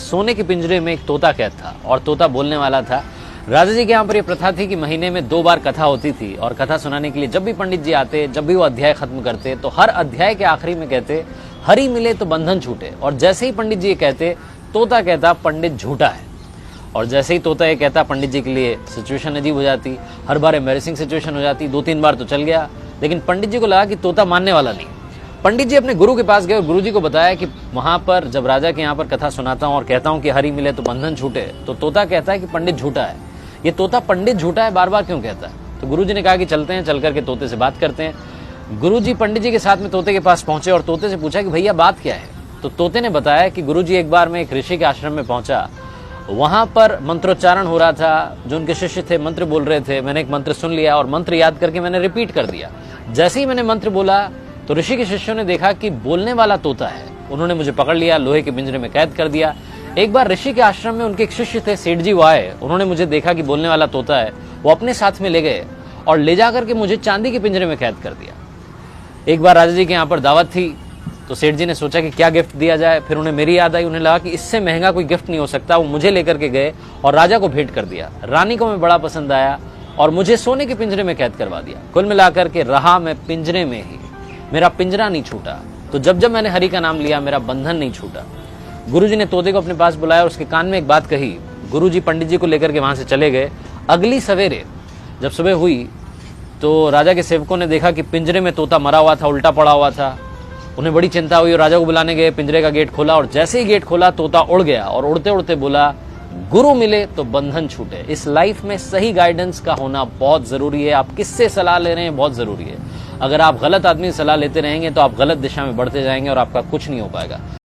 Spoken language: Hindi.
सोने के पिंजरे में एक तोता कैद था और तोता बोलने वाला था। राजा जी के यहाँ पर यह प्रथा थी कि महीने में 2 बार कथा होती थी और कथा सुनाने के लिए जब भी पंडित जी आते, जब भी वो अध्याय खत्म करते तो हर अध्याय के आखिरी में कहते हरि मिले तो बंधन छूटे। और जैसे ही पंडित जी ये कहते तोता कहता पंडित झूठा है। और जैसे ही तोता ये कहता पंडित जी के लिए सिचुएशन अजीब हो जाती, हर बार एम्बैरेसिंग सिचुएशन हो जाती। 2-3 बार तो चल गया, लेकिन पंडित जी को लगा कि तोता मानने वाला नहीं। पंडित जी अपने गुरु के पास गए और गुरु जी को बताया कि वहां पर जब राजा के यहाँ पर कथा सुनाता हूं और कहता हूं कि हरि मिले तो बंधन छूटे, तो तोता कहता है कि पंडित झूठा है। ये तोता पंडित झूठा है बार बार क्यों कहता है? तो गुरु जी ने कहा कि चलते हैं, चल करके तोते से बात करते हैं। गुरु जी पंडित जी के साथ में तोते के पास पहुंचे और तोते से पूछा कि भैया बात क्या है? तो तोते ने बताया कि गुरु जी एक बार मैं एक ऋषि के आश्रम में पहुंचा, वहां पर मंत्रोच्चारण हो रहा था, जो उनके शिष्य थे मंत्र बोल रहे थे। मैंने एक मंत्र सुन लिया और मंत्र याद करके मैंने रिपीट कर दिया। जैसे ही मैंने मंत्र बोला तो ऋषि के शिष्यों ने देखा कि बोलने वाला तोता है। उन्होंने मुझे पकड़ लिया, लोहे के पिंजरे में कैद कर दिया। एक बार ऋषि के आश्रम में उनके एक शिष्य थे, सेठ जी, वो आए, उन्होंने मुझे देखा कि बोलने वाला तोता है, वो अपने साथ में ले गए और ले जाकर के मुझे चांदी के पिंजरे में कैद कर दिया। एक बार राजा जी के यहाँ पर दावत थी तो सेठ जी ने सोचा कि क्या गिफ्ट दिया जाए। फिर उन्हें मेरी याद आई, उन्हें लगा कि इससे महंगा कोई गिफ्ट नहीं हो सकता। वो मुझे लेकर के गए और राजा को भेंट कर दिया। रानी को मैं बड़ा पसंद आया और मुझे सोने के पिंजरे में कैद करवा दिया। कुल मिलाकर के रहा मैं पिंजरे में ही, मेरा पिंजरा नहीं छूटा। तो जब जब मैंने हरि का नाम लिया मेरा बंधन नहीं छूटा। गुरुजी ने तोते को अपने पास बुलाया और उसके कान में एक बात कही। गुरुजी पंडित जी को लेकर के वहां से चले गए। अगली सवेरे जब सुबह हुई तो राजा के सेवकों ने देखा कि पिंजरे में तोता मरा हुआ था, उल्टा पड़ा हुआ था। उन्हें बड़ी चिंता हुई और राजा को बुलाने गए। पिंजरे का गेट खोला और जैसे ही गेट खोला तोता उड़ गया और उड़ते उड़ते बोला गुरु मिले तो बंधन छूटे। इस लाइफ में सही गाइडेंस का होना बहुत जरूरी है। आप किससे सलाह ले रहे हैं बहुत जरूरी है। अगर आप गलत आदमी से सलाह लेते रहेंगे तो आप गलत दिशा में बढ़ते जाएंगे और आपका कुछ नहीं हो पाएगा।